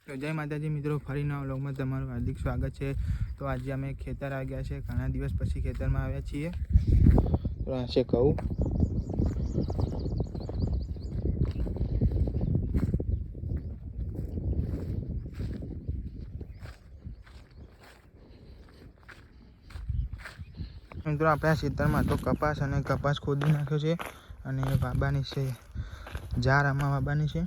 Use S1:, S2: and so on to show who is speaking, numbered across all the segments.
S1: તો જય માતાજી મિત્રો, ફરી નવા વ્લોગમાં તમારું હાર્દિક સ્વાગત છે। તો આજે અમે ખેતર આવી ગયા છે, ઘણા દિવસ પછી ખેતરમાં આવ્યા છીએ। તો આ છે ઘઉં। મિત્રો આપણે આ ખેતરમાં તો કપાસ ખોદી નાખ્યો છે અને વાબાની છે જાર, આમાં વાબાની છે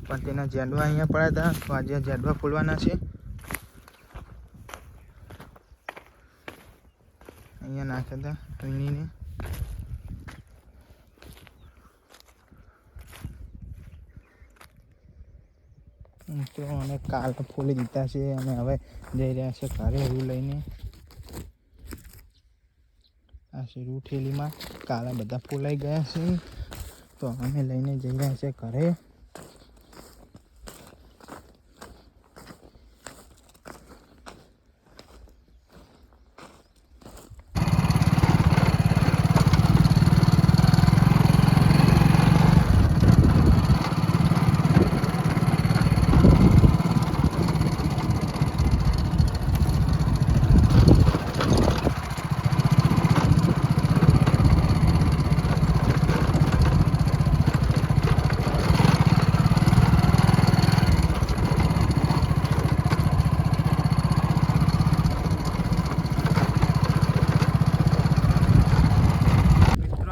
S1: પણ તેના ઝાડવા અહીંયા પડ્યા હતા, તો આજે ઝાડવા ફૂલવાના છે। અહીંયા નાખ્યા હતા વીણીને। મિત્રો અમે કાલ ફૂલી દીધા છે અને હવે જઈ રહ્યા છે ઘરે રૂ લઈને। આ છે રૂ ઠેલીમાં, કાલે બધા ફૂલાઈ ગયા છે તો અમે લઈને જઈ રહ્યા છે ઘરે।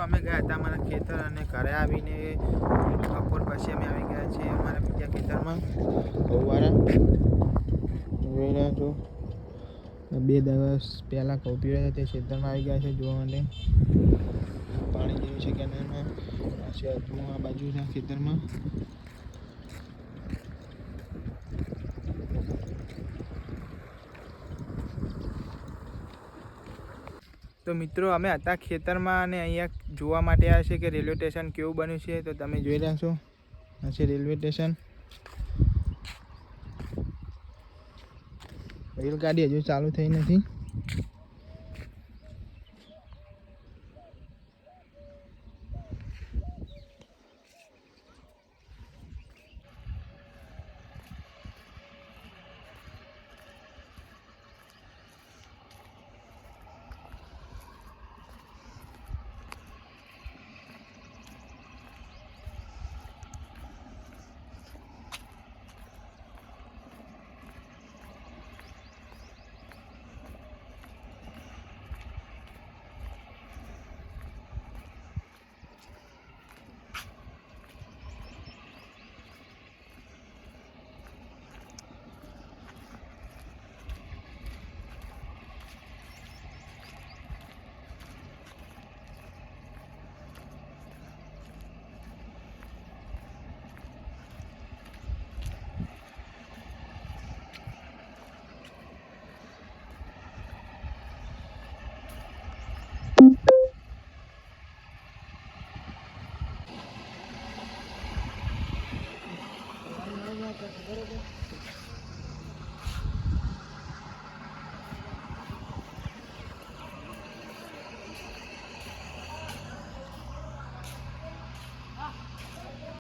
S1: અમે ગયા હતા અમારા ખેતર અને ઘરે આવીને બપોર પછી અમે આવી ગયા છીએ અમારા બીજા ખેતરમાં ઘઉંવાળા। જોઈ રહ્યા છો 2 દિવસ પહેલાં ઘઉં પીવ્યા હતા તે ખેતરમાં આવી ગયા છે જોવા માટે। પાણી જેવું છે કેનાલમાં, પાછી અજમો આ બાજુના ખેતરમાં। તો મિત્રો અમે હતા ખેતરમાં અને અહીંયા જોવા માટે આવ્યા છે કે રેલવે સ્ટેશન કેવું બન્યું છે। તો તમે જોઈ રહ્યા છો આ છે રેલવે સ્ટેશન। રેલગાડી હજુ ચાલુ થઈ નથી।